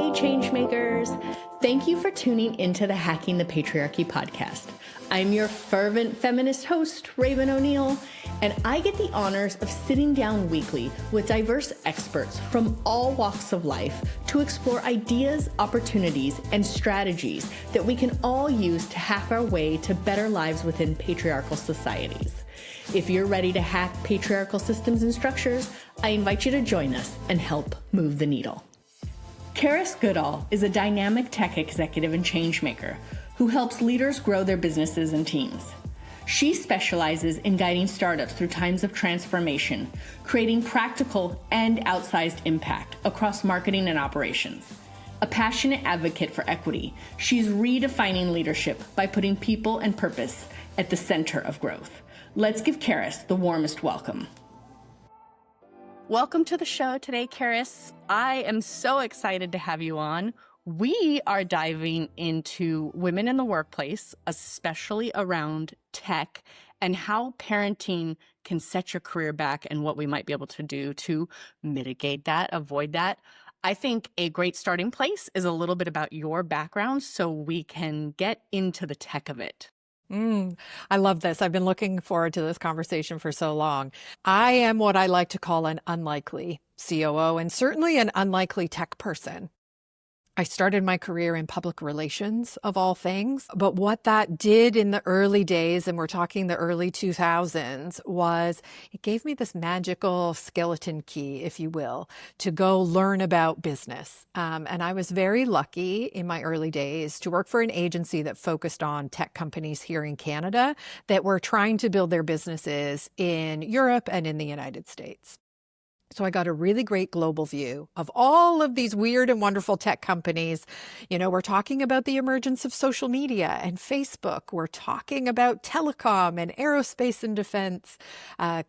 Hey, changemakers. Thank you for tuning into the Hacking the Patriarchy podcast. I'm your fervent feminist host, Raven O'Neill, and I get the honors of sitting down weekly with diverse experts from all walks of life to explore ideas, opportunities, and strategies that we can all use to hack our way to better lives within patriarchal societies. If you're ready to hack patriarchal systems and structures, I invite you to join us and help move the needle. Cerys Goodall is a dynamic tech executive and changemaker who helps leaders grow their businesses and teams. She specializes in guiding startups through times of transformation, creating practical and outsized impact across marketing and operations. A passionate advocate for equity, she's redefining leadership by putting people and purpose at the center of growth. Let's give Cerys the warmest welcome. Welcome to the show today, Cerys. I am so excited to have you on. We are diving into women in the workplace, especially around tech, and how parenting can set your career back and what we might be able to do to mitigate that, avoid that. I think a great starting place is a little bit about your background so we can get into the tech of it. I love this. I've been looking forward to this conversation for so long. I am what I like to call an unlikely COO and certainly an unlikely tech person. I started my career in public relations, of all things. But what that did in the early days, and we're talking the early 2000s, was it gave me this magical skeleton key, if you will, to go learn about business. And I was very lucky in my early days to work for an agency that focused on tech companies here in Canada that were trying to build their businesses in Europe and in the United States. So I got a really great global view of all of these weird and wonderful tech companies. You know, we're talking about the emergence of social media and Facebook. We're talking about telecom and aerospace and defense,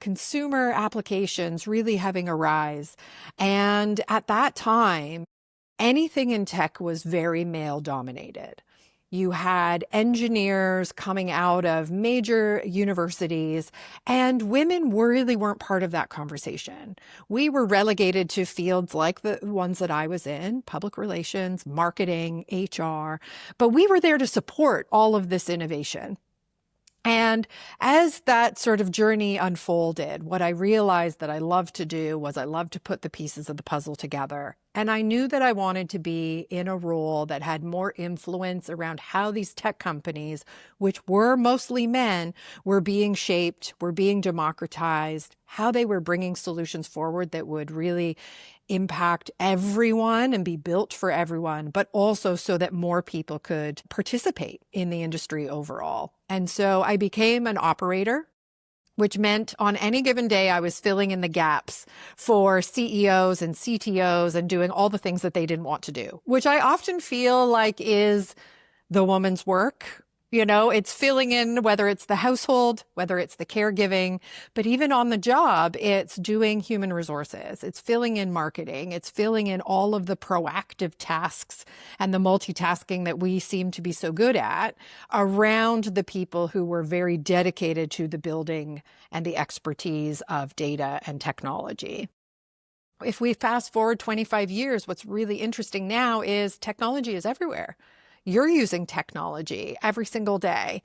consumer applications really having a rise. And at that time, anything in tech was very male dominated. You had engineers coming out of major universities, and women really weren't part of that conversation. We were relegated to fields like the ones that I was in, public relations, marketing, HR, but we were there to support all of this innovation. And as that sort of journey unfolded, what I realized that I loved to do was I loved to put the pieces of the puzzle together. And I knew that I wanted to be in a role that had more influence around how these tech companies, which were mostly men, were being shaped, were being democratized, how they were bringing solutions forward that would really impact everyone and be built for everyone, but also so that more people could participate in the industry overall. And so I became an operator, which meant on any given day, I was filling in the gaps for CEOs and CTOs and doing all the things that they didn't want to do, which I often feel like is the woman's work. You know, it's filling in, whether it's the household, whether it's the caregiving, but even on the job, it's doing human resources. It's filling in marketing. It's filling in all of the proactive tasks and the multitasking that we seem to be so good at around the people who were very dedicated to the building and the expertise of data and technology. If we fast forward 25 years, what's really interesting now is technology is everywhere. You're using technology every single day.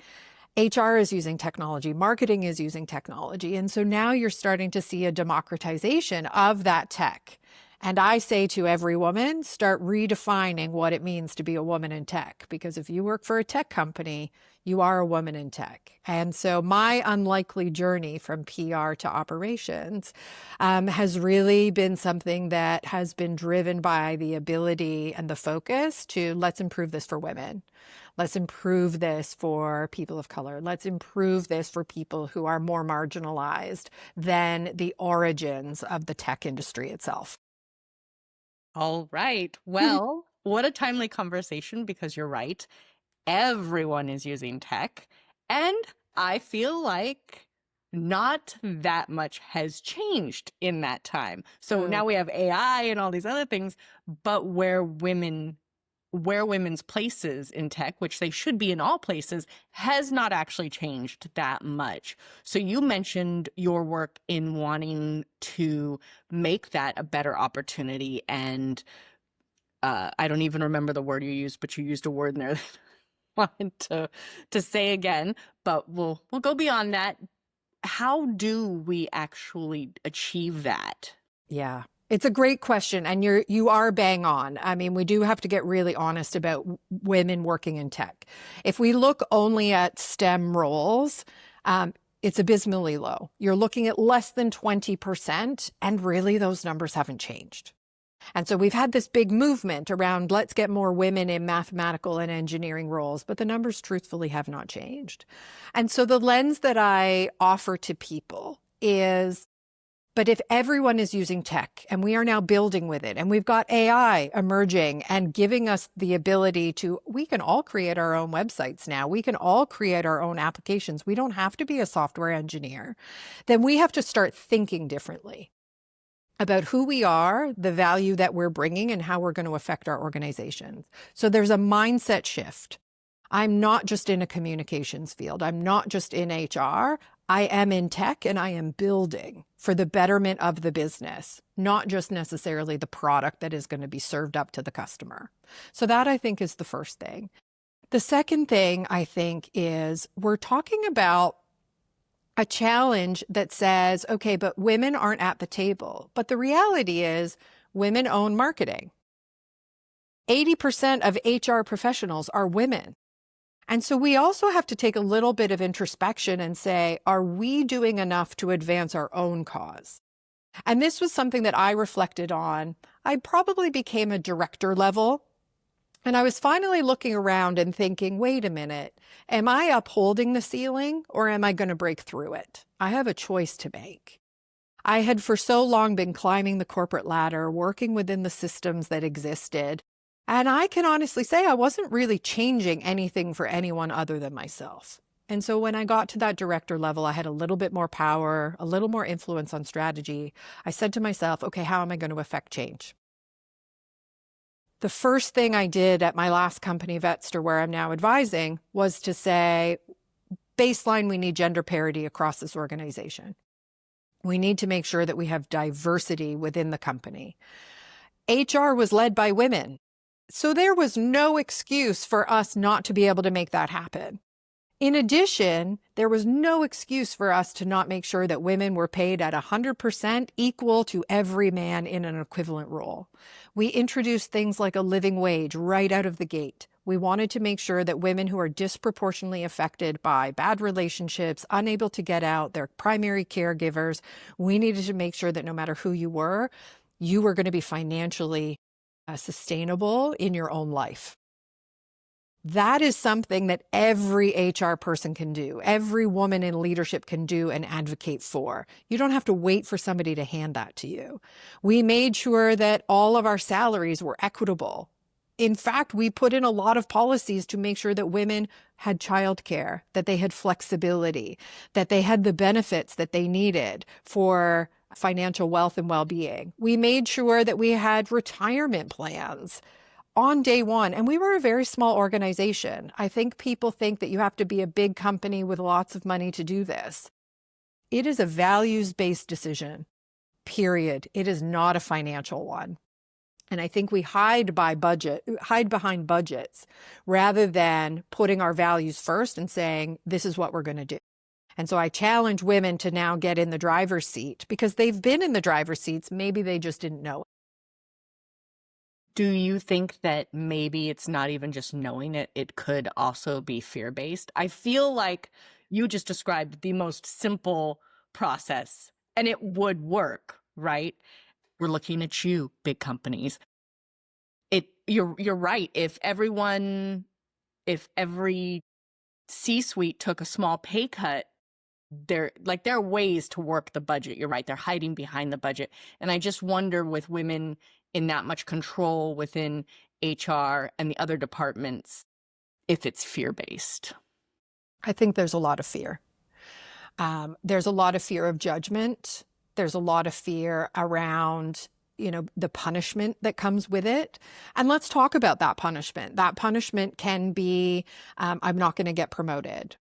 HR is using technology. Marketing is using technology. And so now you're starting to see a democratization of that tech. And I say to every woman, start redefining what it means to be a woman in tech. Because if you work for a tech company, you are a woman in tech. And so my unlikely journey from PR to operations has really been something that has been driven by the ability and the focus to let's improve this for women. Let's improve this for people of color. Let's improve this for people who are more marginalized than the origins of the tech industry itself. All right. Well, what a timely conversation, because you're right. Everyone is using tech, and I feel like not that much has changed in that time. So now we have AI and all these other things, but where women's places in tech, which they should be in all places, has not actually changed that much. So you mentioned your work in wanting to make that a better opportunity and I don't even remember the word you used, but you used a word in there that I wanted to say again, but we'll go beyond that. How do we actually achieve that? Yeah. It's a great question, and you are bang on. I mean, we do have to get really honest about women working in tech. If we look only at STEM roles, it's abysmally low. You're looking at less than 20%, and really those numbers haven't changed. And so we've had this big movement around let's get more women in mathematical and engineering roles, but the numbers truthfully have not changed. And so the lens that I offer to people is, but if everyone is using tech and we are now building with it and we've got AI emerging and giving us the ability to, we can all create our own websites now. We can all create our own applications. We don't have to be a software engineer. Then we have to start thinking differently about who we are, the value that we're bringing, and how we're going to affect our organizations. So there's a mindset shift. I'm not just in a communications field. I'm not just in HR. I am in tech and I am building for the betterment of the business, not just necessarily the product that is going to be served up to the customer. So that, I think, is the first thing. The second thing, I think, is we're talking about a challenge that says, okay, but women aren't at the table. But the reality is women own marketing. 80% of HR professionals are women. And so we also have to take a little bit of introspection and say, are we doing enough to advance our own cause? And this was something that I reflected on. I probably became a director level. And I was finally looking around and thinking, wait a minute, am I upholding the ceiling or am I going to break through it? I have a choice to make. I had for so long been climbing the corporate ladder, working within the systems that existed. And I can honestly say I wasn't really changing anything for anyone other than myself. And so when I got to that director level, I had a little bit more power, a little more influence on strategy. I said to myself, okay, how am I going to affect change? The first thing I did at my last company, Vetster, where I'm now advising, was to say, baseline, we need gender parity across this organization. We need to make sure that we have diversity within the company. HR was led by women. So there was no excuse for us not to be able to make that happen. In addition, there was no excuse for us to not make sure that women were paid at 100% equal to every man in an equivalent role. We introduced things like a living wage right out of the gate. We wanted to make sure that women who are disproportionately affected by bad relationships, unable to get out, their primary caregivers, we needed to make sure that no matter who you were going to be financially sustainable in your own life. That is something that every HR person can do. Every woman in leadership can do and advocate for. You don't have to wait for somebody to hand that to you. We made sure that all of our salaries were equitable. In fact, we put in a lot of policies to make sure that women had childcare, that they had flexibility, that they had the benefits that they needed for financial wealth and well-being. We made sure that we had retirement plans on day one. And we were a very small organization. I think people think that you have to be a big company with lots of money to do this. It is a values-based decision, period. It is not a financial one. And I think we hide behind budgets rather than putting our values first and saying, this is what we're going to do. And so I challenge women to now get in the driver's seat because they've been in the driver's seats. Maybe they just didn't know it. Do you think that maybe it's not even just knowing it, it could also be fear-based? I feel like you just described the most simple process and it would work, right? We're looking at you, big companies. You're right. If every C-suite took a small pay cut, there are ways to work the budget. You're right. They're hiding behind the budget. And I just wonder, with women in that much control within HR and the other departments, if it's fear-based. I think there's a lot of fear. There's a lot of fear of judgment. There's a lot of fear around, the punishment that comes with it. And let's talk about that punishment. That punishment can be, I'm not going to get promoted.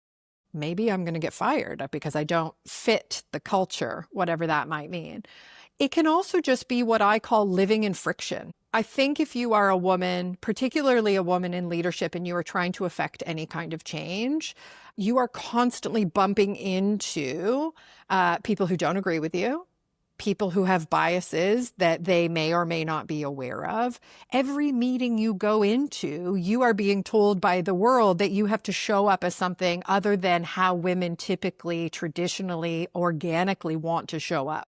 Maybe I'm going to get fired because I don't fit the culture, whatever that might mean. It can also just be what I call living in friction. I think if you are a woman, particularly a woman in leadership, and you are trying to affect any kind of change, you are constantly bumping into people who don't agree with you, people who have biases that they may or may not be aware of. Every meeting you go into, you are being told by the world that you have to show up as something other than how women typically, traditionally, organically want to show up.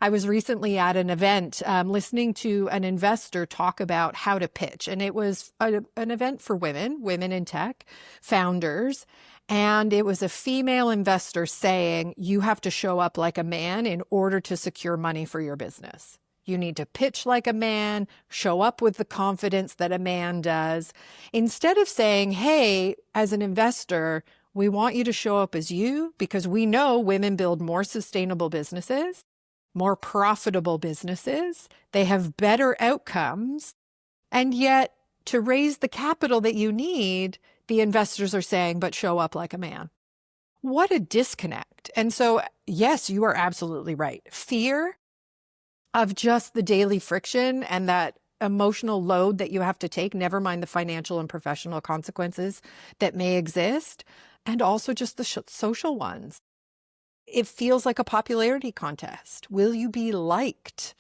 I was recently at an event listening to an investor talk about how to pitch, and it was an event for women in tech, founders. And it was a female investor saying, you have to show up like a man in order to secure money for your business. You need to pitch like a man, show up with the confidence that a man does. Instead of saying, hey, as an investor, we want you to show up as you because we know women build more sustainable businesses, more profitable businesses. They have better outcomes. And yet, to raise the capital that you need, the investors are saying, but show up like a man. What a disconnect. And so, yes, you are absolutely right. Fear of just the daily friction and that emotional load that you have to take, never mind the financial and professional consequences that may exist, and also just the social ones. It feels like a popularity contest. Will you be liked?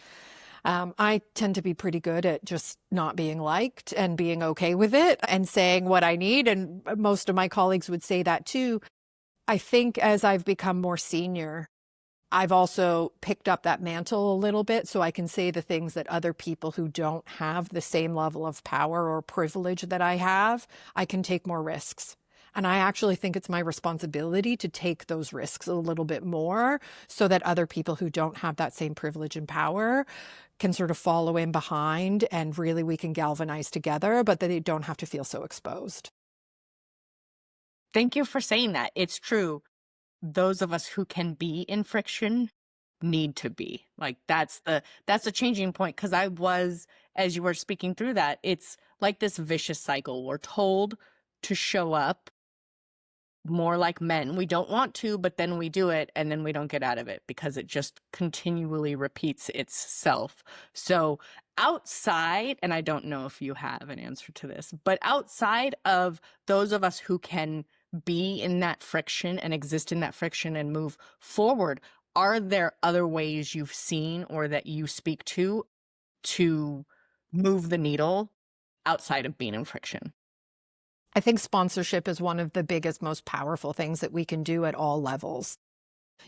I tend to be pretty good at just not being liked and being okay with it and saying what I need. And most of my colleagues would say that too. I think as I've become more senior, I've also picked up that mantle a little bit so I can say the things that other people who don't have the same level of power or privilege that I have, I can take more risks. And I actually think it's my responsibility to take those risks a little bit more so that other people who don't have that same privilege and power can sort of follow in behind and really we can galvanize together, but that they don't have to feel so exposed. Thank you for saying that. It's true. Those of us who can be in friction need to be. Like that's the changing point. Because I was, as you were speaking through that, it's like this vicious cycle. We're told to show up more like men. We don't want to, but then we do it and then we don't get out of it because it just continually repeats itself. So outside, and I don't know if you have an answer to this, but outside of those of us who can be in that friction and exist in that friction and move forward, are there other ways you've seen or that you speak to move the needle outside of being in friction? I think sponsorship is one of the biggest, most powerful things that we can do at all levels.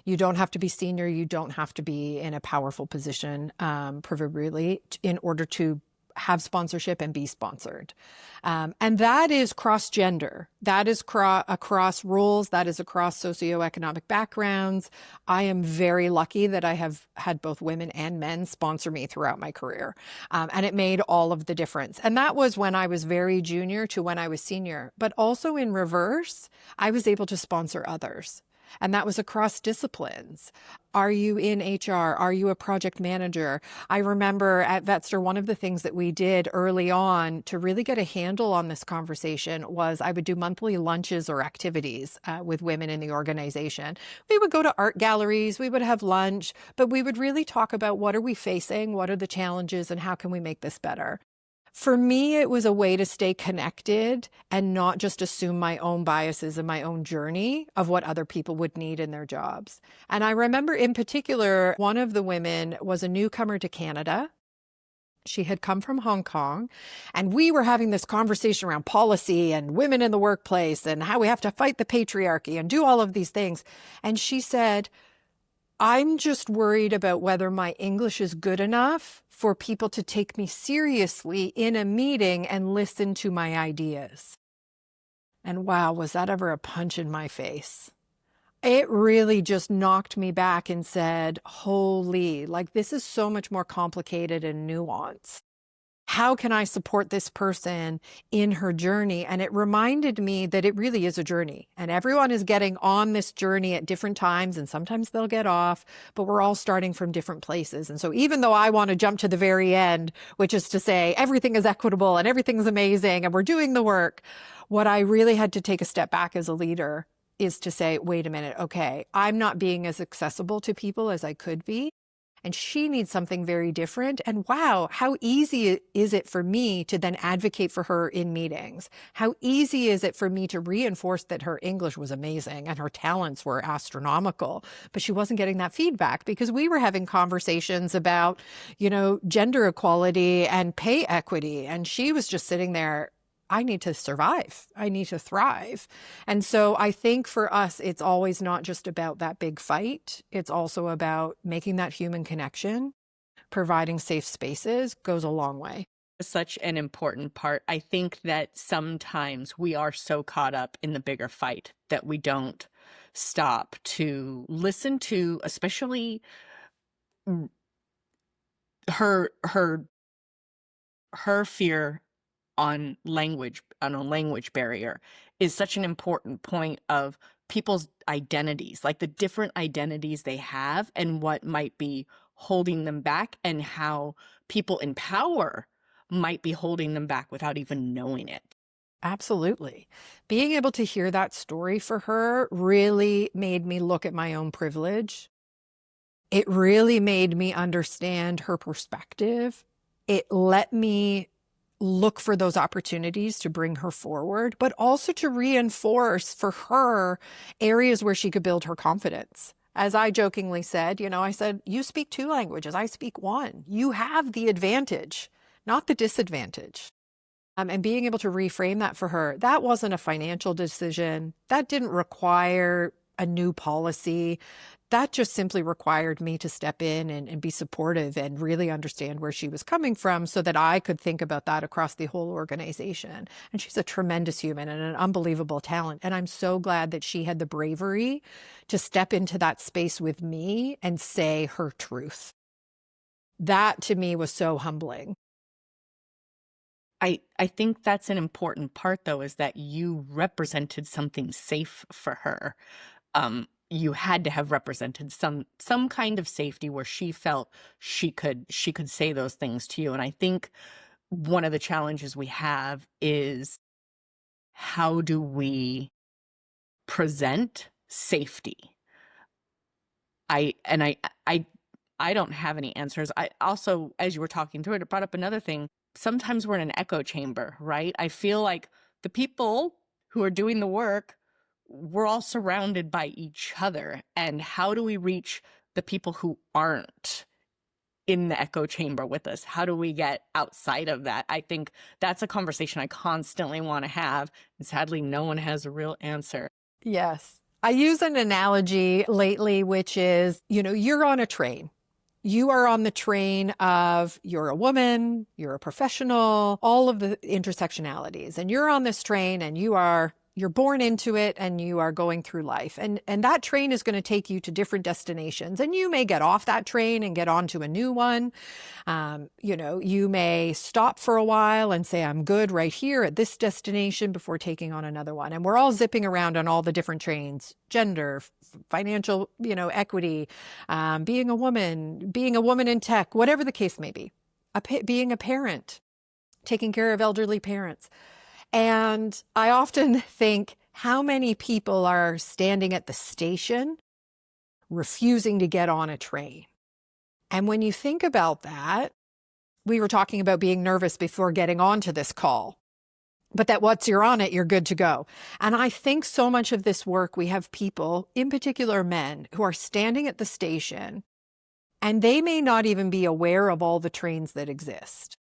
You don't have to be senior. You don't have to be in a powerful position, proverbially, in order to have sponsorship and be sponsored. And that is cross-gender. That is across roles. That is across socioeconomic backgrounds. I am very lucky that I have had both women and men sponsor me throughout my career. And it made all of the difference. And that was when I was very junior to when I was senior. But also in reverse, I was able to sponsor others. And that was across disciplines. Are you in HR? Are you a project manager? I remember at Vetster, one of the things that we did early on to really get a handle on this conversation was I would do monthly lunches or activities with women in the organization. We would go to art galleries, we would have lunch, but we would really talk about what are we facing, what are the challenges, and how can we make this better? For me, it was a way to stay connected and not just assume my own biases and my own journey of what other people would need in their jobs. And I remember in particular, one of the women was a newcomer to Canada. She had come from Hong Kong, and we were having this conversation around policy and women in the workplace and how we have to fight the patriarchy and do all of these things. And she said, I'm just worried about whether my English is good enough for people to take me seriously in a meeting and listen to my ideas. And wow, was that ever a punch in my face? It really just knocked me back and said, holy, like this is so much more complicated and nuanced. How can I support this person in her journey? And it reminded me that it really is a journey and everyone is getting on this journey at different times and sometimes they'll get off, but we're all starting from different places. And so even though I want to jump to the very end, which is to say everything is equitable and everything's amazing and we're doing the work, what I really had to take a step back as a leader is to say, wait a minute, okay, I'm not being as accessible to people as I could be. and she needs something very different. And wow, how easy is it for me to then advocate for her in meetings? How easy is it for me to reinforce that her English was amazing and her talents were astronomical, but she wasn't getting that feedback because we were having conversations about, gender equality and pay equity. And she was just sitting there, I need to survive. I need to thrive. And so I think for us, it's always not just about that big fight. It's also about making that human connection, providing safe spaces goes a long way. Such an important part. I think that sometimes we are so caught up in the bigger fight that we don't stop to listen to, especially her fear on a language barrier is such an important point of people's identities, like the different identities they have and what might be holding them back, and how people in power might be holding them back without even knowing it. Absolutely. Being able to hear that story for her really made me look at my own privilege. It really made me understand her perspective. It let me look for those opportunities to bring her forward, but also to reinforce for her areas where she could build her confidence. As I jokingly said, I said, you speak 2 languages, I speak 1. You have the advantage, not the disadvantage. And being able to reframe that for her, that wasn't a financial decision. That didn't require a new policy. That just simply required me to step in and be supportive and really understand where she was coming from so that I could think about that across the whole organization. And she's a tremendous human and an unbelievable talent. And I'm so glad that she had the bravery to step into that space with me and say her truth. That to me was so humbling. I think that's an important part, though, is that you represented something safe for her. You had to have represented some kind of safety where she felt she could say those things to you. And I think one of the challenges we have is, how do we present safety? I don't have any answers. I also, as you were talking through it, it brought up another thing. Sometimes we're in an echo chamber, right? I feel like the people who are doing the work, we're all surrounded by each other. And how do we reach the people who aren't in the echo chamber with us? How do we get outside of that? I think that's a conversation I constantly want to have. And sadly, no one has a real answer. Yes. I use an analogy lately, which is, you're on a train. You are on the train of, you're a woman, you're a professional, all of the intersectionalities. And you're on this train and you're born into it and you are going through life. And that train is going to take you to different destinations. And you may get off that train and get onto a new one. You may stop for a while and say, I'm good right here at this destination before taking on another one. And we're all zipping around on all the different trains: gender, financial, equity, being a woman in tech, whatever the case may be, being a parent, taking care of elderly parents. And I often think, how many people are standing at the station refusing to get on a train? And when you think about that, we were talking about being nervous before getting onto this call, but that once you're on it, you're good to go. And I think so much of this work, we have people, in particular men, who are standing at the station and they may not even be aware of all the trains that exist.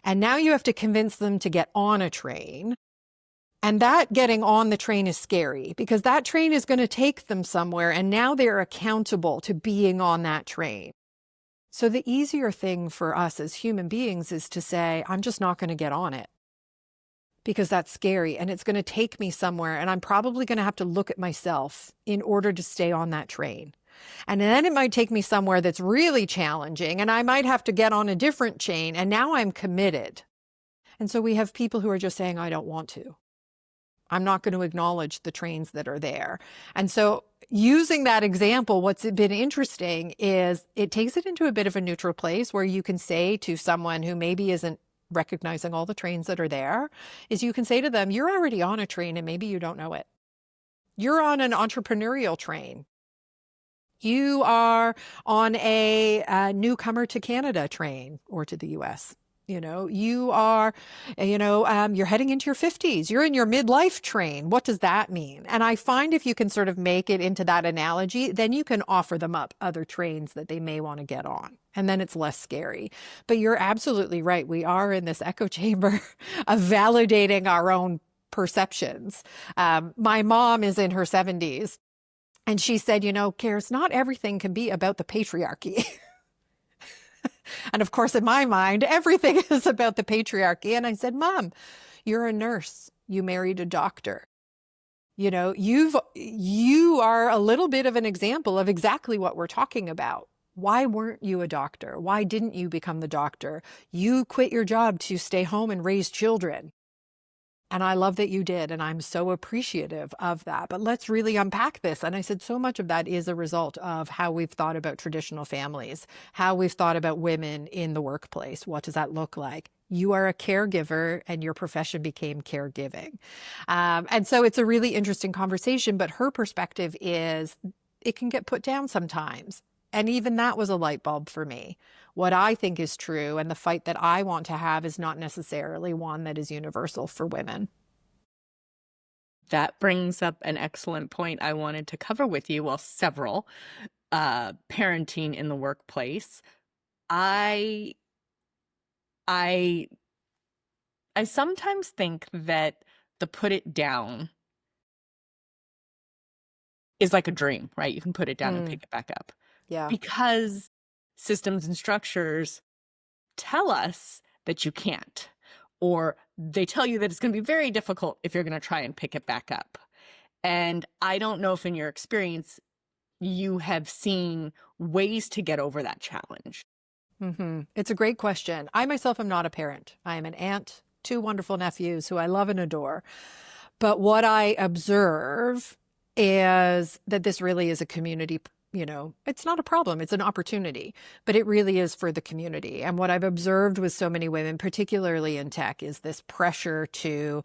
And now you have to convince them to get on a train. And that getting on the train is scary because that train is going to take them somewhere. And now they're accountable to being on that train. So the easier thing for us as human beings is to say, I'm just not going to get on it because that's scary and it's going to take me somewhere. And I'm probably going to have to look at myself in order to stay on that train. And then it might take me somewhere that's really challenging and I might have to get on a different chain. And now I'm committed. And so we have people who are just saying, I don't want to. I'm not going to acknowledge the trains that are there. And so using that example, what's been interesting is it takes it into a bit of a neutral place where you can say to someone who maybe isn't recognizing all the trains that are there, is you can say to them, you're already on a train and maybe you don't know it. You're on an entrepreneurial train. You are on a newcomer to Canada train or to the US. You are, you're heading into your 50s. You're in your midlife train. What does that mean? And I find if you can sort of make it into that analogy, then you can offer them up other trains that they may want to get on. And then it's less scary. But you're absolutely right. We are in this echo chamber of validating our own perceptions. My mom is in her 70s. And she said, Cares, not everything can be about the patriarchy. And of course, in my mind, everything is about the patriarchy. And I said, Mom, you're a nurse. You married a doctor. You are a little bit of an example of exactly what we're talking about. Why weren't you a doctor? Why didn't you become the doctor? You quit your job to stay home and raise children. And I love that you did. And I'm so appreciative of that. But let's really unpack this. And I said, so much of that is a result of how we've thought about traditional families, how we've thought about women in the workplace. What does that look like? You are a caregiver and your profession became caregiving. And so it's a really interesting conversation. But her perspective is it can get put down sometimes. And even that was a light bulb for me. What I think is true and the fight that I want to have is not necessarily one that is universal for women. That brings up an excellent point I wanted to cover with you. Well, several. Parenting in the workplace. I sometimes think that the put it down is like a dream, right? You can put it down and pick it back up. Yeah. Because systems and structures tell us that you can't, or they tell you that it's going to be very difficult if you're going to try and pick it back up. And I don't know if in your experience, you have seen ways to get over that challenge. Mm-hmm. It's a great question. I myself am not a parent. I am an aunt, 2 wonderful nephews who I love and adore. But what I observe is that this really is a community. It's not a problem. It's an opportunity, but it really is for the community. And what I've observed with so many women, particularly in tech, is this pressure to,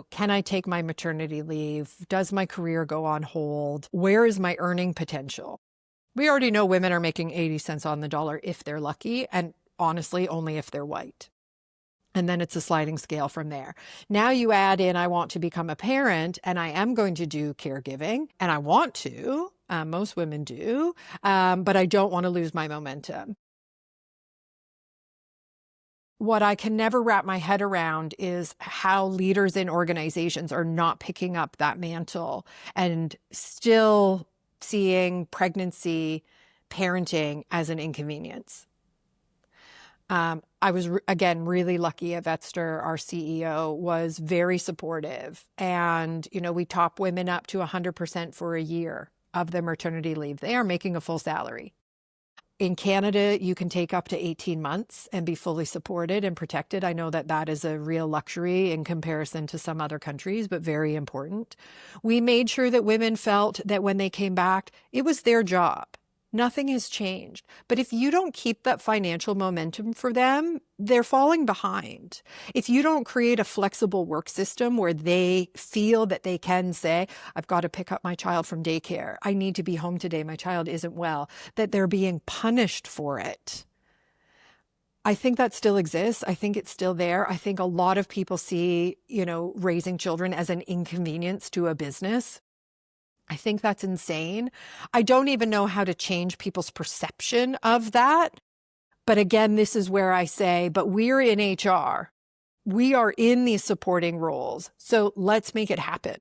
can I take my maternity leave? Does my career go on hold? Where is my earning potential? We already know women are making 80 cents on the dollar if they're lucky, and honestly, only if they're white. And then it's a sliding scale from there. Now you add in, I want to become a parent and I am going to do caregiving and I want to, most women do, but I don't want to lose my momentum. What I can never wrap my head around is how leaders in organizations are not picking up that mantle and still seeing pregnancy, parenting as an inconvenience. I was, again, really lucky at Vetster. Our CEO was very supportive. And, we top women up to 100% for a year of their maternity leave. They are making a full salary. In Canada, you can take up to 18 months and be fully supported and protected. I know that that is a real luxury in comparison to some other countries, but very important. We made sure that women felt that when they came back, it was their job. Nothing has changed. But if you don't keep that financial momentum for them, they're falling behind. If you don't create a flexible work system where they feel that they can say, I've got to pick up my child from daycare. I need to be home today. My child isn't well, that they're being punished for it. I think that still exists. I think it's still there. I think a lot of people see, raising children as an inconvenience to a business. I think that's insane. I don't even know how to change people's perception of that. But again, this is where I say, but we're in HR. We are in these supporting roles. So let's make it happen.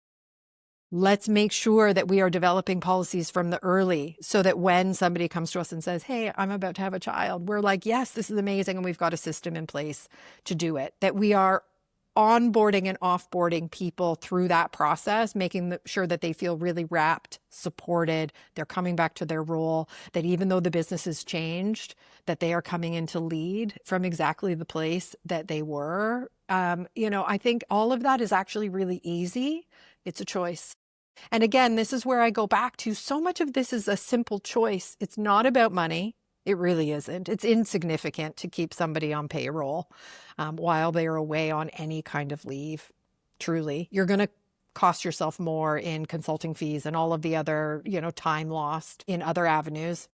Let's make sure that we are developing policies from the early so that when somebody comes to us and says, hey, I'm about to have a child, we're like, yes, this is amazing. And we've got a system in place to do it, that we are onboarding and offboarding people through that process, making sure that they feel really wrapped, supported, they're coming back to their role, that even though the business has changed, that they are coming in to lead from exactly the place that they were. I think all of that is actually really easy. It's a choice. And again, this is where I go back to so much of this is a simple choice. It's not about money. It really isn't. It's insignificant to keep somebody on payroll while they're away on any kind of leave. Truly, you're going to cost yourself more in consulting fees and all of the other, time lost in other avenues.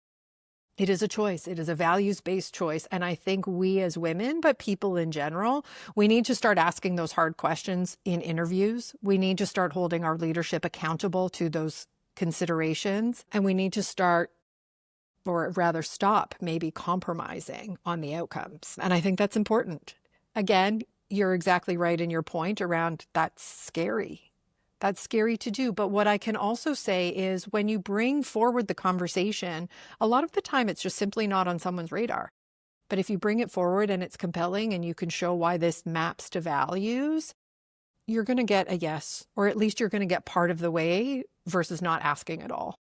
It is a choice. It is a values-based choice. And I think we as women, but people in general, we need to start asking those hard questions in interviews. We need to start holding our leadership accountable to those considerations. And we need to start, or rather stop, maybe compromising on the outcomes. And I think that's important. Again, you're exactly right in your point around that's scary. That's scary to do. But what I can also say is when you bring forward the conversation, a lot of the time it's just simply not on someone's radar. But if you bring it forward and it's compelling and you can show why this maps to values, you're going to get a yes, or at least you're going to get part of the way versus not asking at all.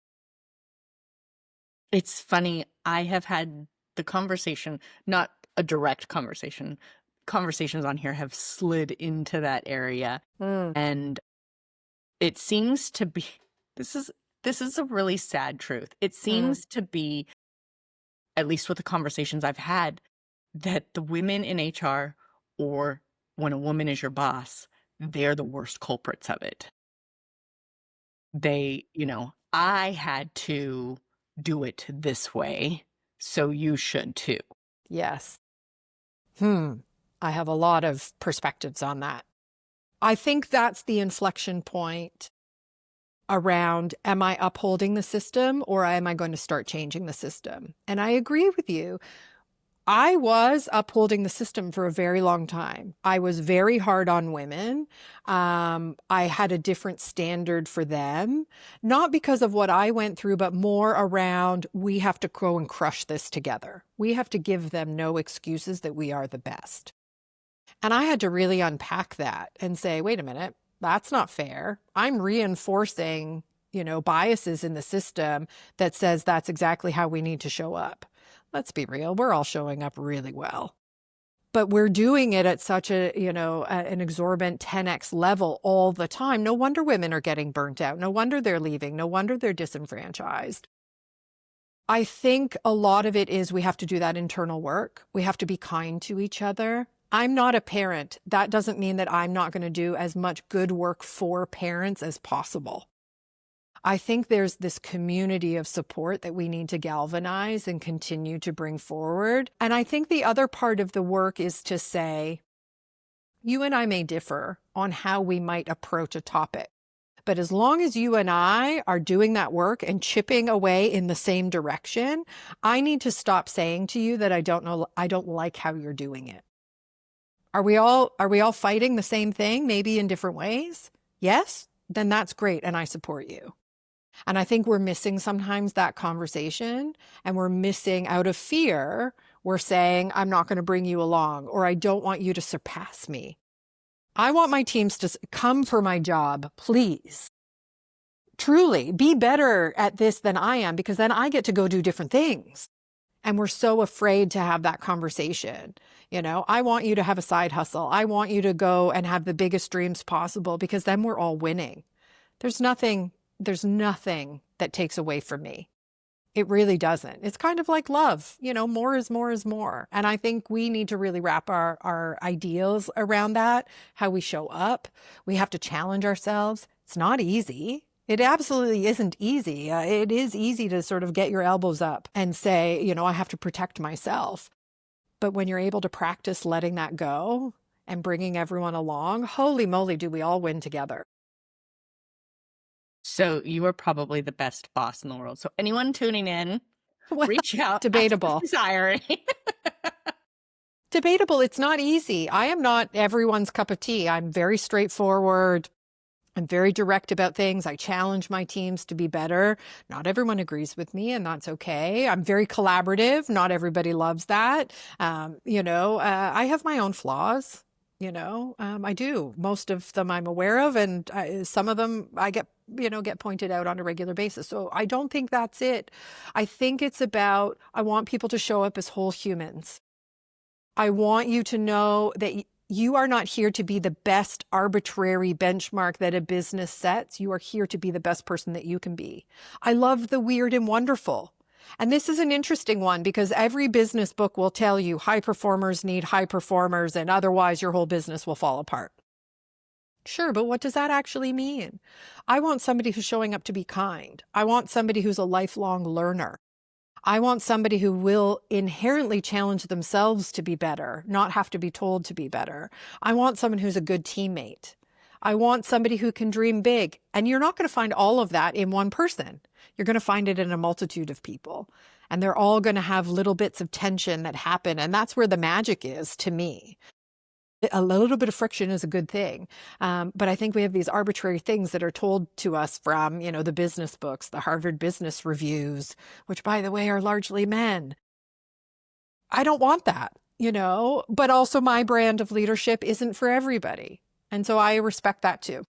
It's funny. I have had the conversation, not a direct conversation. Conversations on here have slid into that area. And it seems to be, this is a really sad truth. It seems to be, at least with the conversations I've had, that the women in HR, or when a woman is your boss, they're the worst culprits of it. They, I had to do it this way, so you should too. Yes. I have a lot of perspectives on that. I think that's the inflection point around, am I upholding the system or am I going to start changing the system? And I agree with you. I was upholding the system for a very long time. I was very hard on women. I had a different standard for them, not because of what I went through, but more around, we have to go and crush this together. We have to give them no excuses that we are the best. And I had to really unpack that and say, wait a minute, that's not fair. I'm reinforcing, biases in the system that says that's exactly how we need to show up. Let's be real. We're all showing up really well, but we're doing it at such an exorbitant 10x level all the time. No wonder women are getting burnt out. No wonder they're leaving. No wonder they're disenfranchised. I think a lot of it is we have to do that internal work. We have to be kind to each other. I'm not a parent. That doesn't mean that I'm not going to do as much good work for parents as possible. I think there's this community of support that we need to galvanize and continue to bring forward. And I think the other part of the work is to say, you and I may differ on how we might approach a topic. But as long as you and I are doing that work and chipping away in the same direction, I need to stop saying to you that I don't like how you're doing it. Are we all fighting the same thing, maybe in different ways? Yes? Then that's great, and I support you. And I think we're missing sometimes that conversation, and we're missing, out of fear, we're saying, I'm not going to bring you along, or I don't want you to surpass me. I want my teams to come for my job, please. Truly, be better at this than I am, because then I get to go do different things. And we're so afraid to have that conversation. I want you to have a side hustle. I want you to go and have the biggest dreams possible, because then we're all winning. There's nothing that takes away from me. It really doesn't. It's kind of like love, more is more is more. And I think we need to really wrap our ideals around that, how we show up. We have to challenge ourselves. It's not easy. It absolutely isn't easy. It is easy to sort of get your elbows up and say, I have to protect myself. But when you're able to practice letting that go and bringing everyone along, holy moly, do we all win together. So you are probably the best boss in the world. So anyone tuning in, reach out. Debatable. Desiring. Debatable. It's not easy. I am not everyone's cup of tea. I'm very straightforward. I'm very direct about things. I challenge my teams to be better. Not everyone agrees with me, and that's okay. I'm very collaborative. Not everybody loves that. I have my own flaws. I do. Most of them I'm aware of, and some of them I get pointed out on a regular basis. So I don't think that's it. I think it's about, I want people to show up as whole humans. I want you to know that you are not here to be the best arbitrary benchmark that a business sets. You are here to be the best person that you can be. I love the weird and wonderful. And this is an interesting one, because every business book will tell you high performers need high performers, and otherwise your whole business will fall apart. Sure, but what does that actually mean? I want somebody who's showing up to be kind. I want somebody who's a lifelong learner. I want somebody who will inherently challenge themselves to be better, not have to be told to be better. I want someone who's a good teammate. I want somebody who can dream big. And you're not going to find all of that in one person. You're going to find it in a multitude of people. And they're all going to have little bits of tension that happen. And that's where the magic is to me. A little bit of friction is a good thing. But I think we have these arbitrary things that are told to us from, the business books, the Harvard Business Reviews, which, by the way, are largely men. I don't want that, but also my brand of leadership isn't for everybody. And so I respect that too.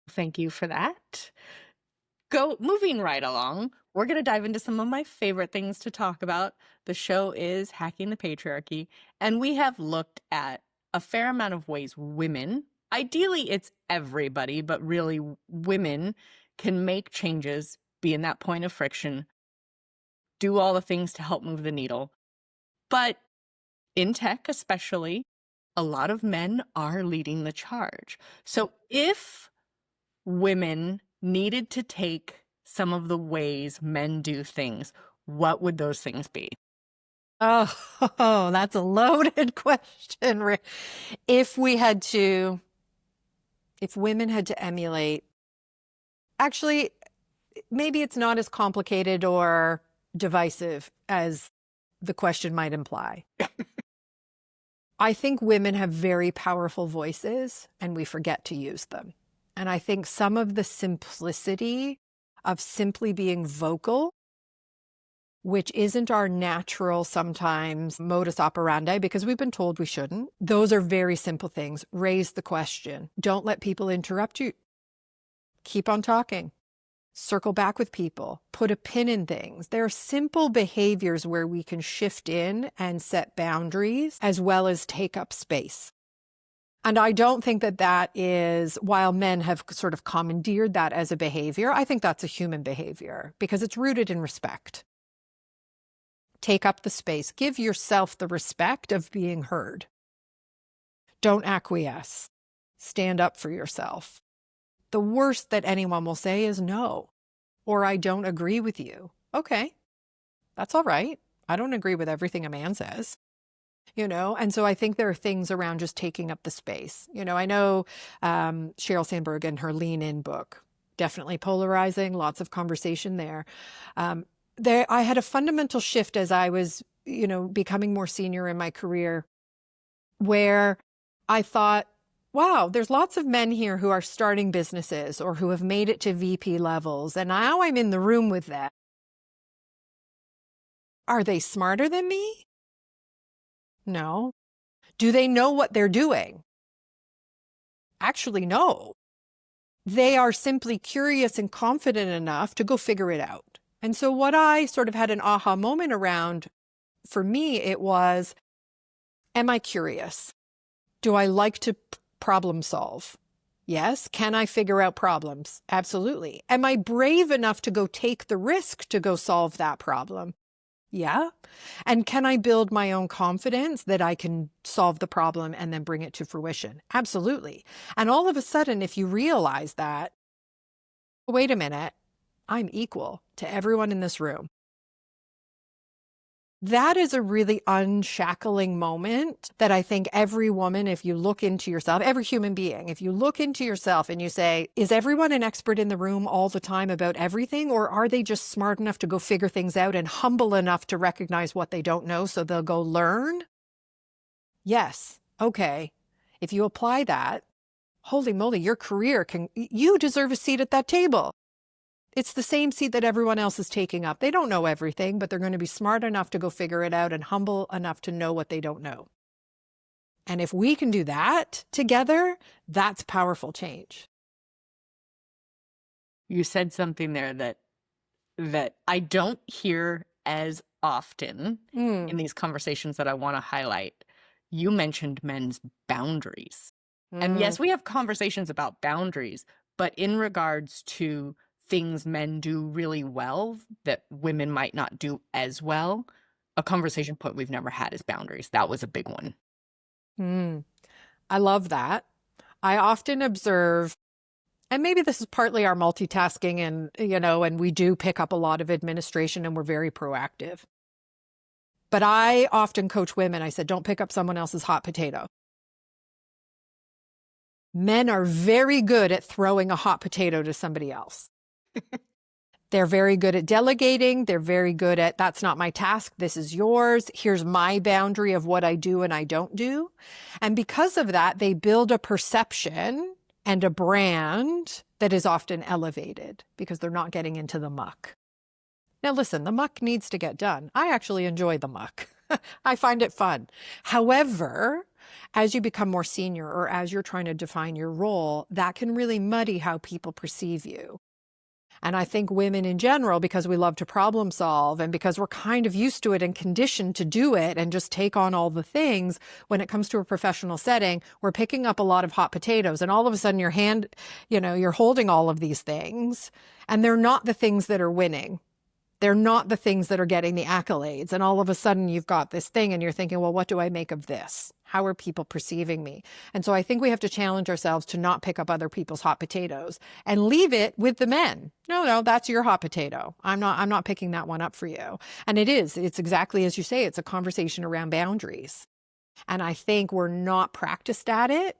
Thank you for that. Moving right along, we're going to dive into some of my favorite things to talk about. The show is Hacking the Patriarchy, and we have looked at a fair amount of ways women, ideally it's everybody, but really women can make changes, be in that point of friction, do all the things to help move the needle. But in tech especially, a lot of men are leading the charge. So if women needed to take some of the ways men do things, what would those things be? Oh, that's a loaded question. If women had to emulate, actually, maybe it's not as complicated or divisive as the question might imply. I think women have very powerful voices and we forget to use them. And I think some of the simplicity of simply being vocal, which isn't our natural sometimes modus operandi because we've been told we shouldn't. Those are very simple things. Raise the question. Don't let people interrupt you. Keep on talking. Circle back with people. Put a pin in things. There are simple behaviors where we can shift in and set boundaries as well as take up space. And I don't think that is, while men have sort of commandeered that as a behavior, I think that's a human behavior because it's rooted in respect. Take up the space. Give yourself the respect of being heard. Don't acquiesce. Stand up for yourself. The worst that anyone will say is no, or I don't agree with you. Okay, that's all right. I don't agree with everything a man says. And so I think there are things around just taking up the space. I know Sheryl Sandberg in her Lean In book, definitely polarizing, lots of conversation there. I had a fundamental shift as I was, becoming more senior in my career where I thought, wow, there's lots of men here who are starting businesses or who have made it to VP levels. And now I'm in the room with them. Are they smarter than me? No. Do they know what they're doing? Actually, no. They are simply curious and confident enough to go figure it out. And so what I sort of had an aha moment around, for me, it was, am I curious? Do I like to problem solve? Yes. Can I figure out problems? Absolutely. Am I brave enough to go take the risk to go solve that problem? Yeah. And can I build my own confidence that I can solve the problem and then bring it to fruition? Absolutely. And all of a sudden, if you realize that, wait a minute, I'm equal to everyone in this room. That is a really unshackling moment that I think every woman, if you look into yourself, every human being, if you look into yourself and you say, is everyone an expert in the room all the time about everything? Or are they just smart enough to go figure things out and humble enough to recognize what they don't know so they'll go learn? Yes. Okay. If you apply that, holy moly, your career you deserve a seat at that table. It's the same seat that everyone else is taking up. They don't know everything, but they're going to be smart enough to go figure it out and humble enough to know what they don't know. And if we can do that together, that's powerful change. You said something there that I don't hear as often in these conversations that I want to highlight. You mentioned men's boundaries. And yes, we have conversations about boundaries, but in regards to things men do really well that women might not do as well, a conversation point we've never had is boundaries. That was a big one. I love that. I often observe, and maybe this is partly our multitasking and we do pick up a lot of administration and we're very proactive. But I often coach women. I said, don't pick up someone else's hot potato. Men are very good at throwing a hot potato to somebody else. They're very good at delegating. They're very good at, that's not my task. This is yours. Here's my boundary of what I do and I don't do. And because of that, they build a perception and a brand that is often elevated because they're not getting into the muck. Now, listen, the muck needs to get done. I actually enjoy the muck. I find it fun. However, as you become more senior or as you're trying to define your role, that can really muddy how people perceive you. And I think women in general, because we love to problem solve and because we're kind of used to it and conditioned to do it and just take on all the things, when it comes to a professional setting, we're picking up a lot of hot potatoes and all of a sudden you're holding all of these things and they're not the things that are winning. They're not the things that are getting the accolades. And all of a sudden you've got this thing and you're thinking, well, what do I make of this? How are people perceiving me? And so I think we have to challenge ourselves to not pick up other people's hot potatoes and leave it with the men. No, that's your hot potato. I'm not picking that one up for you. And it's exactly as you say, it's a conversation around boundaries. And I think we're not practiced at it.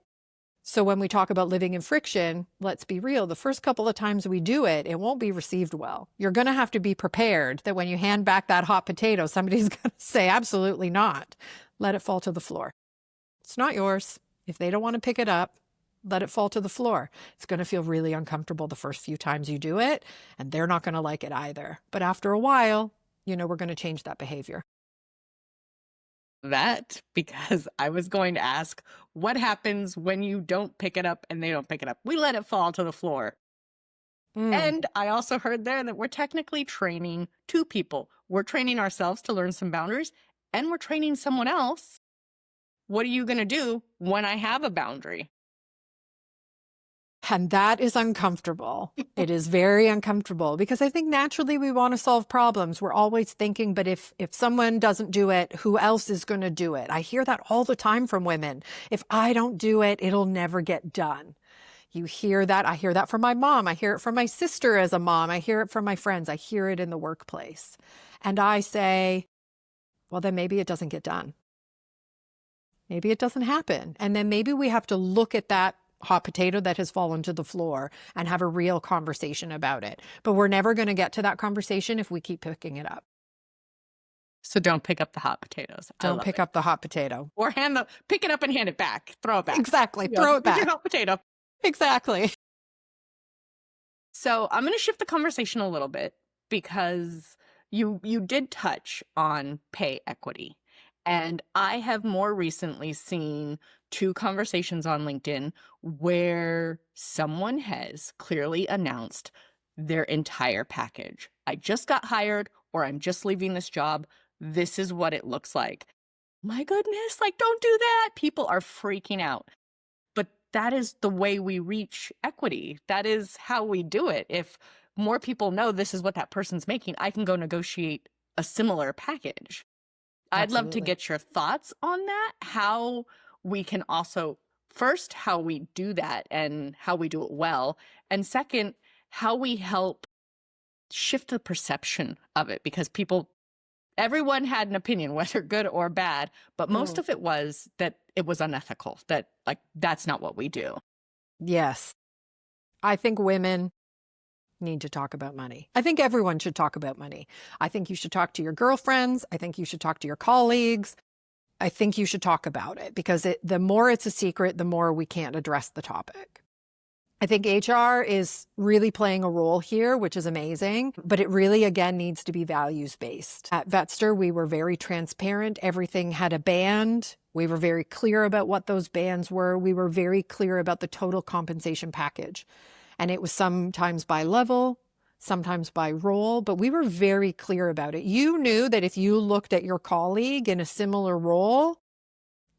So when we talk about living in friction, let's be real. The first couple of times we do it, it won't be received well. You're going to have to be prepared that when you hand back that hot potato, somebody's going to say, absolutely not. Let it fall to the floor. It's not yours. If they don't want to pick it up, let it fall to the floor. It's going to feel really uncomfortable the first few times you do it, and they're not going to like it either. But after a while, we're going to change that behavior. That because I was going to ask, what happens when you don't pick it up and they don't pick it up? We let it fall to the floor. And I also heard there that we're technically training two people. We're training ourselves to learn some boundaries, and we're training someone else. What are you going to do when I have a boundary? And that is uncomfortable. It is very uncomfortable because I think naturally we want to solve problems. We're always thinking, but if someone doesn't do it, who else is going to do it? I hear that all the time from women. If I don't do it, it'll never get done. You hear that. I hear that from my mom. I hear it from my sister as a mom. I hear it from my friends. I hear it in the workplace. And I say, well, then maybe it doesn't get done. Maybe it doesn't happen. And then maybe we have to look at that hot potato that has fallen to the floor and have a real conversation about it. But we're never going to get to that conversation if we keep picking it up. So don't pick up the hot potatoes. Don't pick up the hot potato. Or pick it up and hand it back. Throw it back. Exactly. Throw it back. Your hot potato. Exactly. So I'm going to shift the conversation a little bit because you did touch on pay equity. And I have more recently seen two conversations on LinkedIn where someone has clearly announced their entire package. I just got hired, or I'm just leaving this job. This is what it looks like. My goodness, don't do that. People are freaking out. But that is the way we reach equity. That is how we do it. If more people know this is what that person's making, I can go negotiate a similar package. I'd love to get your thoughts on that, how we can also, first, how we do that and how we do it well. And second, how we help shift the perception of it, because everyone had an opinion, whether good or bad, but most of it was that it was unethical, that that's not what we do. Yes. I think women need to talk about money. I think everyone should talk about money. I think you should talk to your girlfriends. I think you should talk to your colleagues. I think you should talk about it because the more it's a secret, the more we can't address the topic. I think HR is really playing a role here, which is amazing, but it really, again, needs to be values-based. At Vetster, we were very transparent. Everything had a band. We were very clear about what those bands were. We were very clear about the total compensation package. And it was sometimes by level, sometimes by role, but we were very clear about it. You knew that if you looked at your colleague in a similar role,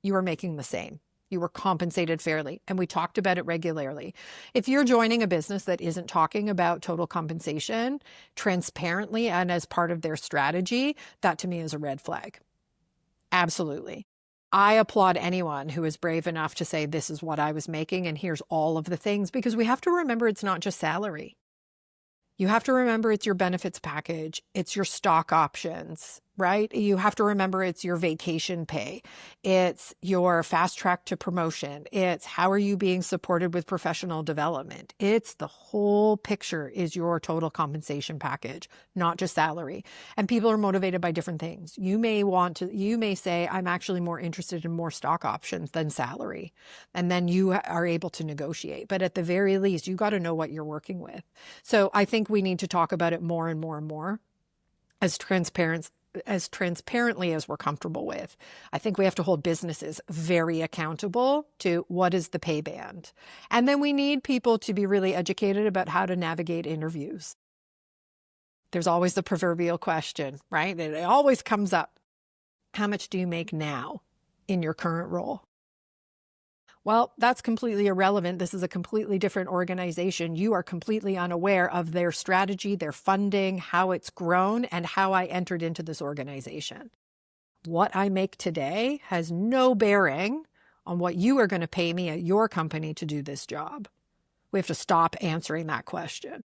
you were making the same. You were compensated fairly. And we talked about it regularly. If you're joining a business that isn't talking about total compensation transparently and as part of their strategy, that to me is a red flag. Absolutely. I applaud anyone who is brave enough to say, this is what I was making, and here's all of the things, because we have to remember it's not just salary. You have to remember it's your benefits package. It's your stock options, right? You have to remember it's your vacation pay. It's your fast track to promotion. It's how are you being supported with professional development? It's the whole picture is your total compensation package, not just salary. And people are motivated by different things. You may say, I'm actually more interested in more stock options than salary. And then you are able to negotiate. But at the very least, you got to know what you're working with. So I think we need to talk about it more and more and more as transparently as we're comfortable with. I think we have to hold businesses very accountable to what is the pay band. And then we need people to be really educated about how to navigate interviews. There's always the proverbial question, right? It always comes up. How much do you make now in your current role? Well, that's completely irrelevant. This is a completely different organization. You are completely unaware of their strategy, their funding, how it's grown, and how I entered into this organization. What I make today has no bearing on what you are going to pay me at your company to do this job. We have to stop answering that question.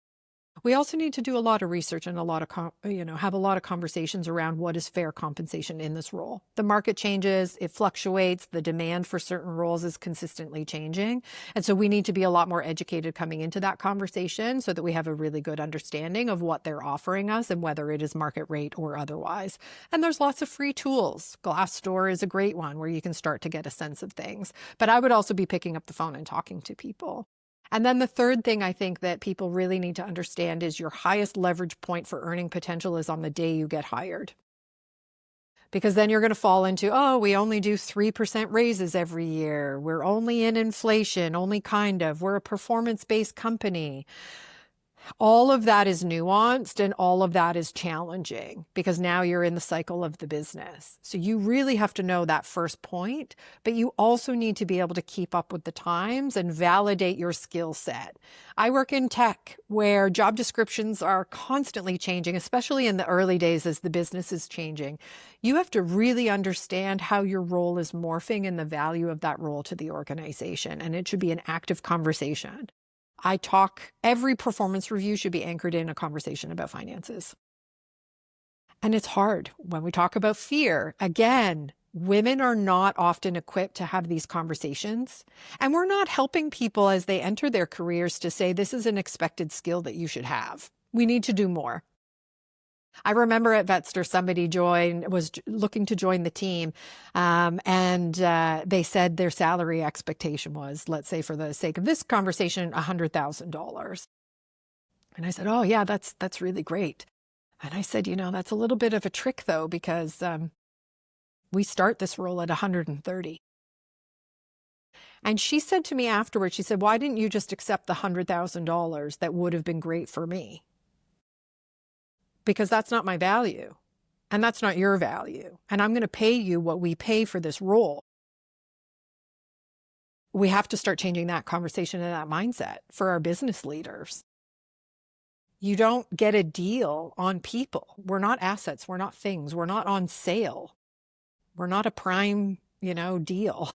We also need to do a lot of research and have a lot of conversations around what is fair compensation in this role. The market changes, it fluctuates, the demand for certain roles is consistently changing. And so we need to be a lot more educated coming into that conversation so that we have a really good understanding of what they're offering us and whether it is market rate or otherwise. And there's lots of free tools. Glassdoor is a great one where you can start to get a sense of things. But I would also be picking up the phone and talking to people. And then the third thing I think that people really need to understand is your highest leverage point for earning potential is on the day you get hired. Because then you're going to fall into, oh, we only do 3% raises every year. We're only in inflation, only kind of. We're a performance-based company. All of that is nuanced and all of that is challenging because now you're in the cycle of the business. So you really have to know that first point, but you also need to be able to keep up with the times and validate your skill set. I work in tech where job descriptions are constantly changing, especially in the early days as the business is changing. You have to really understand how your role is morphing and the value of that role to the organization, and it should be an active conversation. Every performance review should be anchored in a conversation about finances. And it's hard when we talk about fear. Again, women are not often equipped to have these conversations. And we're not helping people as they enter their careers to say, this is an expected skill that you should have. We need to do more. I remember at Vetster, somebody was looking to join the team, and they said their salary expectation was, let's say for the sake of this conversation, $100,000. And I said, oh yeah, that's really great. And I said, that's a little bit of a trick though, because we start this role at 130. And she said to me afterwards, she said, why didn't you just accept the $100,000 that would have been great for me? Because that's not my value and that's not your value. And I'm going to pay you what we pay for this role. We have to start changing that conversation and that mindset for our business leaders. You don't get a deal on people. We're not assets. We're not things. We're not on sale. We're not a prime, deal.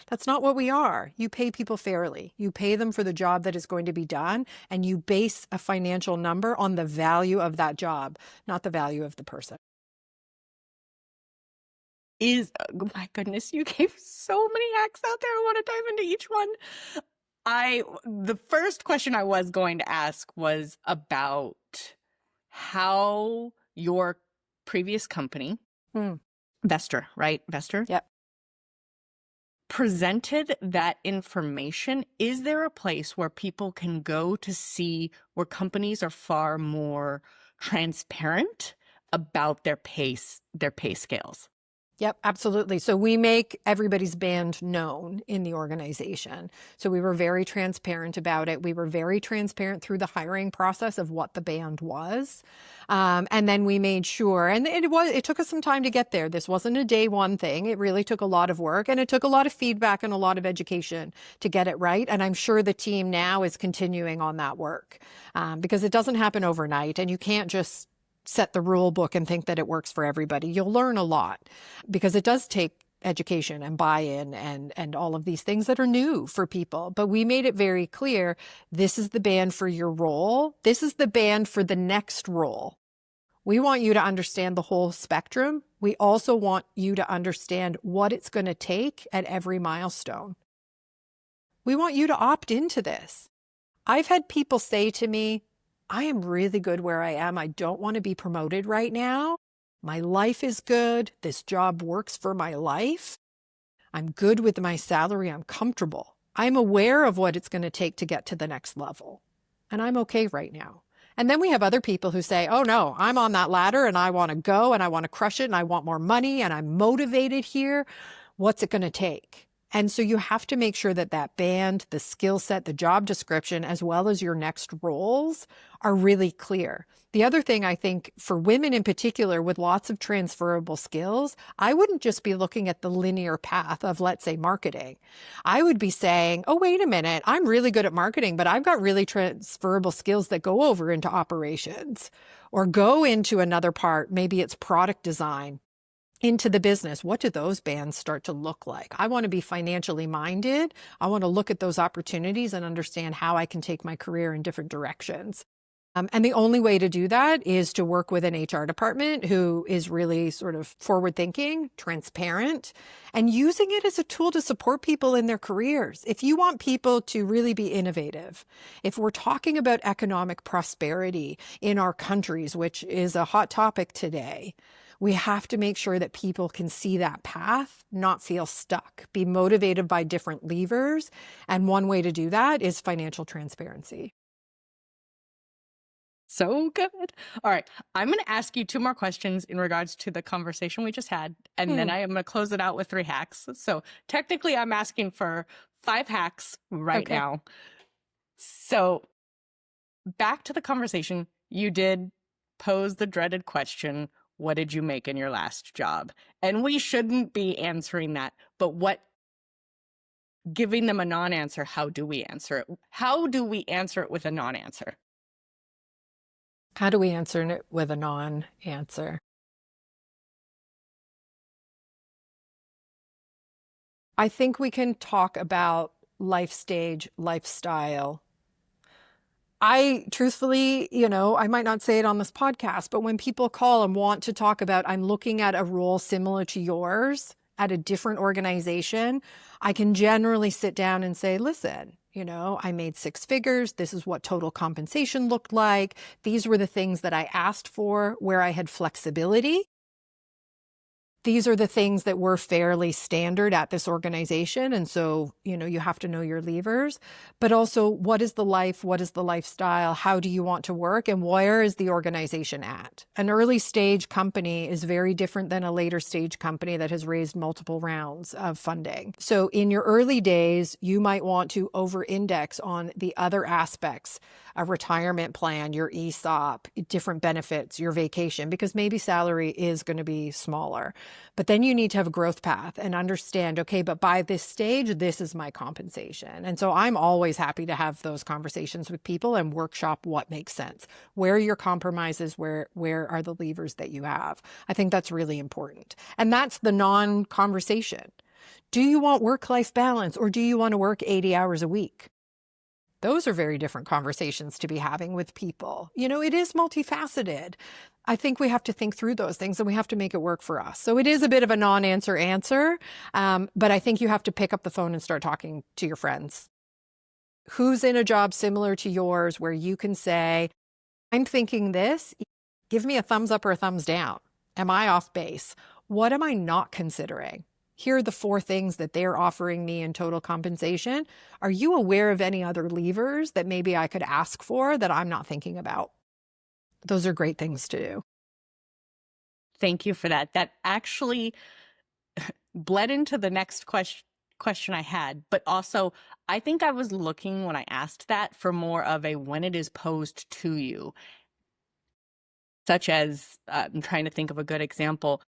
That's not what we are. You pay people fairly. You pay them for the job that is going to be done, and you base a financial number on the value of that job, not the value of the person. Oh my goodness, you gave so many hacks out there. I want to dive into each one. The first question I was going to ask was about how your previous company, Vestor, right? Vestor? Yep. Presented that information. Is there a place where people can go to see where companies are far more transparent about their pay scales? Yep, absolutely. So we make everybody's band known in the organization. So we were very transparent about it. We were very transparent through the hiring process of what the band was. And then we made sure, and it took us some time to get there. This wasn't a day one thing. It really took a lot of work, and it took a lot of feedback and a lot of education to get it right. And I'm sure the team now is continuing on that work because it doesn't happen overnight, and you can't just set the rule book and think that it works for everybody. You'll learn a lot because it does take education and buy-in and all of these things that are new for people. But we made it very clear, this is the band for your role. This is the band for the next role. We want you to understand the whole spectrum. We also want you to understand what it's going to take at every milestone. We want you to opt into this. I've had people say to me, I am really good where I am. I don't want to be promoted right now. My life is good. This job works for my life. I'm good with my salary. I'm comfortable. I'm aware of what it's going to take to get to the next level. And I'm okay right now. And then we have other people who say, oh no, I'm on that ladder and I want to go and I want to crush it and I want more money and I'm motivated here. What's it going to take? And so you have to make sure that that band, the skill set, the job description, as well as your next roles are really clear. The other thing I think for women in particular with lots of transferable skills, I wouldn't just be looking at the linear path of, let's say, marketing. I would be saying, oh, wait a minute, I'm really good at marketing, but I've got really transferable skills that go over into operations or go into another part. Maybe it's product design. Into the business. What do those bands start to look like? I want to be financially minded. I want to look at those opportunities and understand how I can take my career in different directions. And the only way to do that is to work with an HR department who is really sort of forward thinking, transparent, and using it as a tool to support people in their careers. If you want people to really be innovative, if we're talking about economic prosperity in our countries, which is a hot topic today, we have to make sure that people can see that path, not feel stuck, be motivated by different levers. And one way to do that is financial transparency. So good. All right. I'm going to ask you 2 more questions in regards to the conversation we just had. And then I am going to close it out with 3 hacks. So technically I'm asking for 5 hacks right now. So back to the conversation, you did pose the dreaded question, what did you make in your last job? And we shouldn't be answering that, but giving them a non-answer, how do we answer it? How do we answer it with a non-answer? How do we answer it with a non-answer? I think we can talk about life stage, lifestyle. I truthfully, I might not say it on this podcast, but when people call and want to talk about, I'm looking at a role similar to yours at a different organization, I can generally sit down and say, listen, I made 6 figures. This is what total compensation looked like. These were the things that I asked for where I had flexibility. These are the things that were fairly standard at this organization. And so, you have to know your levers, but also what is the life? What is the lifestyle? How do you want to work? And where is the organization at? An early stage company is very different than a later stage company that has raised multiple rounds of funding. So in your early days, you might want to over-index on the other aspects, a retirement plan, your ESOP, different benefits, your vacation, because maybe salary is going to be smaller. But then you need to have a growth path and understand, okay, but by this stage, this is my compensation. And so I'm always happy to have those conversations with people and workshop what makes sense. Where are your compromises? Where are the levers that you have? I think that's really important. And that's the non-conversation. Do you want work-life balance or do you want to work 80 hours a week? Those are very different conversations to be having with people. It is multifaceted. I think we have to think through those things and we have to make it work for us. So it is a bit of a non-answer answer, but I think you have to pick up the phone and start talking to your friends. Who's in a job similar to yours where you can say, I'm thinking this, give me a thumbs up or a thumbs down. Am I off base? What am I not considering? Here are the 4 things that they're offering me in total compensation. Are you aware of any other levers that maybe I could ask for that I'm not thinking about? Those are great things to do. Thank you for that. That actually bled into the next question I had, but also I think I was looking when I asked that for more of a when it is posed to you, such as I'm trying to think of a good example.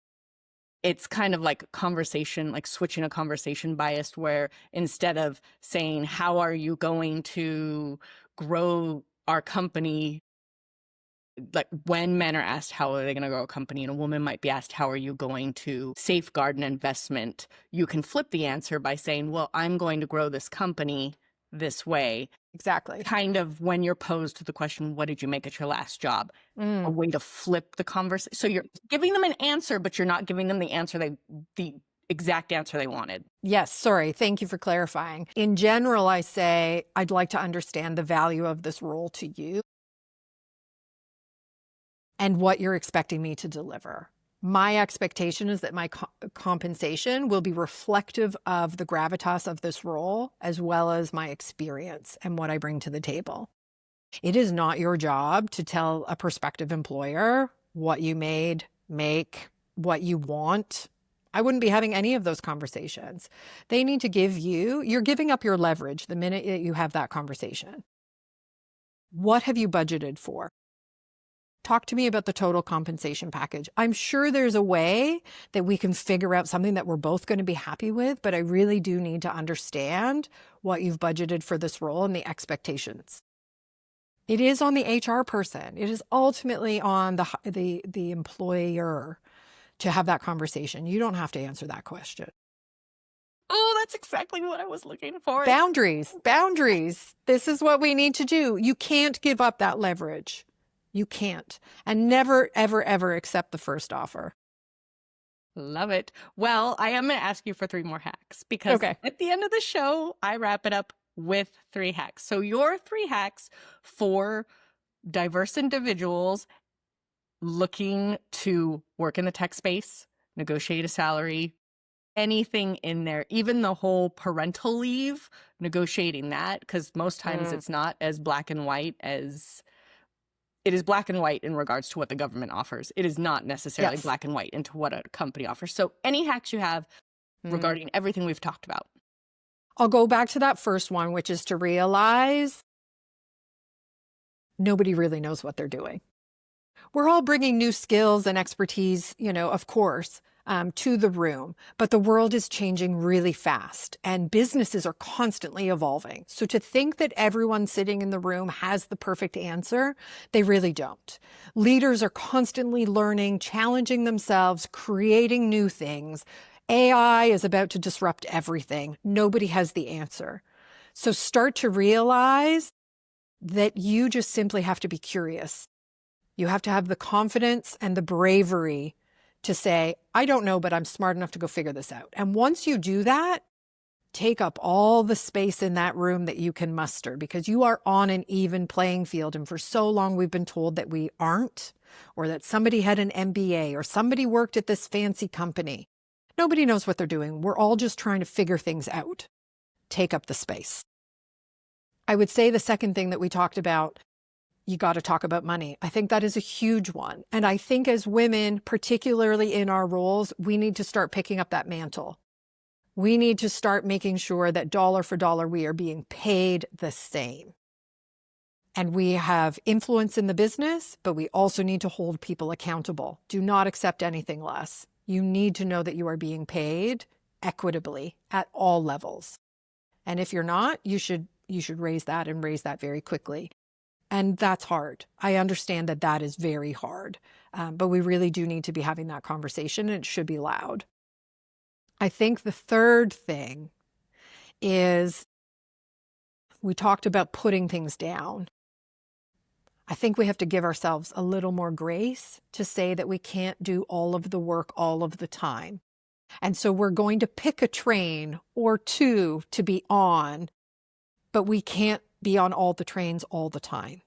It's kind of like a conversation, like switching a conversation bias where instead of saying, how are you going to grow our company like when men are asked how are they going to grow a company and a woman might be asked how are you going to safeguard an investment, you can flip the answer by saying, well, I'm going to grow this company this way. Exactly. Kind of when you're posed to the question, what did you make at your last job? A way to flip the conversation. So you're giving them an answer, but you're not giving them the exact answer they wanted. Yes, sorry. Thank you for clarifying. In general, I say, I'd like to understand the value of this role to you and what you're expecting me to deliver. My expectation is that my compensation will be reflective of the gravitas of this role, as well as my experience and what I bring to the table. It is not your job to tell a prospective employer what you make, what you want. I wouldn't be having any of those conversations. They need to give you're giving up your leverage the minute that you have that conversation. What have you budgeted for? Talk to me about the total compensation package. I'm sure there's a way that we can figure out something that we're both going to be happy with, but I really do need to understand what you've budgeted for this role and the expectations. It is on the HR person. It is ultimately on the employer to have that conversation. You don't have to answer that question. Oh, that's exactly what I was looking for. Boundaries. This is what we need to do. You can't give up that leverage. You can't. And never, ever, ever accept the first offer. Love it. Well, I am going to ask you for 3 more hacks because at the end of the show, I wrap it up with 3 hacks. So your 3 hacks for diverse individuals looking to work in the tech space, negotiate a salary, anything in there, even the whole parental leave, negotiating that, because most times it's not as black and white as it is black and white in regards to what the government offers. It is not necessarily black and white into what a company offers. So any hacks you have regarding everything we've talked about? I'll go back to that first one, which is to realize nobody really knows what they're doing. We're all bringing new skills and expertise, of course, to the room, but the world is changing really fast and businesses are constantly evolving. So to think that everyone sitting in the room has the perfect answer, they really don't. Leaders are constantly learning, challenging themselves, creating new things. AI is about to disrupt everything. Nobody has the answer. So start to realize that you just simply have to be curious. You have to have the confidence and the bravery to say, I don't know, but I'm smart enough to go figure this out. And once you do that, take up all the space in that room that you can muster because you are on an even playing field. And for so long, we've been told that we aren't, or that somebody had an MBA or somebody worked at this fancy company. Nobody knows what they're doing. We're all just trying to figure things out. Take up the space. I would say the second thing that we talked about, you got to talk about money. I think that is a huge one. And I think as women, particularly in our roles, we need to start picking up that mantle. We need to start making sure that dollar for dollar, we are being paid the same. And we have influence in the business, but we also need to hold people accountable. Do not accept anything less. You need to know that you are being paid equitably at all levels. And if you're not, you should raise that and raise that very quickly. And that's hard. I understand that that is very hard, but we really do need to be having that conversation and it should be loud. I think the third thing is we talked about putting things down. I think we have to give ourselves a little more grace to say that we can't do all of the work all of the time. And so we're going to pick a train or 2 to be on, but we can't be on all the trains all the time.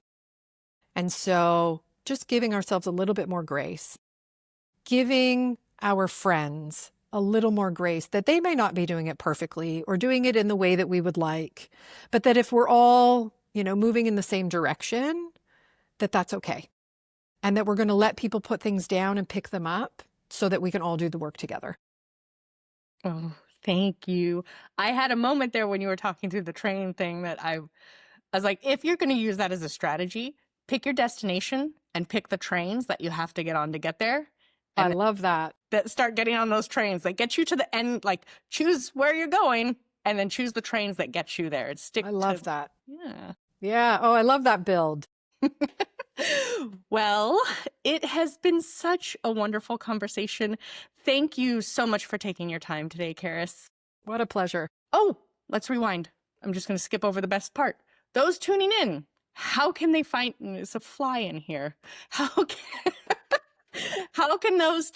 And so just giving ourselves a little bit more grace, giving our friends a little more grace that they may not be doing it perfectly or doing it in the way that we would like, but that if we're all, moving in the same direction, that's okay. And that we're going to let people put things down and pick them up so that we can all do the work together. Oh, thank you. I had a moment there when you were talking through the train thing that I was like, if you're going to use that as a strategy, pick your destination and pick the trains that you have to get on to get there. I love that. Start getting on those trains that get you to the end, like choose where you're going and then choose the trains that get you there. I love that. Yeah. Yeah. Oh, I love that build. Well, it has been such a wonderful conversation. Thank you so much for taking your time today, Cerys. What a pleasure. Oh, let's rewind. I'm just going to skip over the best part. Those tuning in, how can they find, there's a fly in here. How can those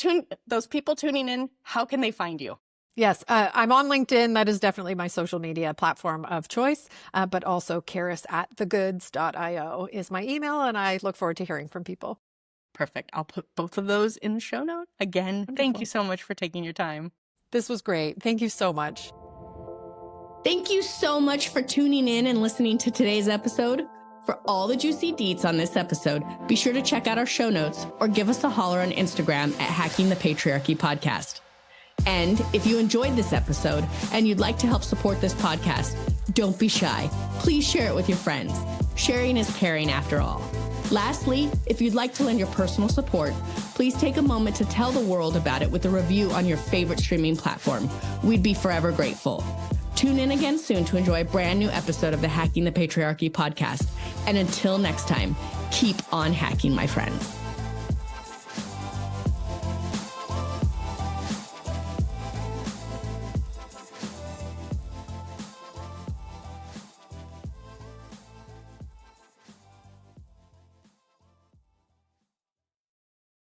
people tuning in, how can they find you? Yes, I'm on LinkedIn. That is definitely my social media platform of choice, but also cerys@thegoods.io is my email, and I look forward to hearing from people. Perfect. I'll put both of those in the show note. Again, Wonderful. Thank you so much for taking your time. This was great. Thank you so much. Thank you so much for tuning in and listening to today's episode. For all the juicy deets on this episode, be sure to check out our show notes or give us a holler on Instagram at Hacking the Patriarchy Podcast. And if you enjoyed this episode and you'd like to help support this podcast, don't be shy. Please share it with your friends. Sharing is caring after all. Lastly, if you'd like to lend your personal support, please take a moment to tell the world about it with a review on your favorite streaming platform. We'd be forever grateful. Tune in again soon to enjoy a brand new episode of the Hacking the Patriarchy podcast. And until next time, keep on hacking, my friends.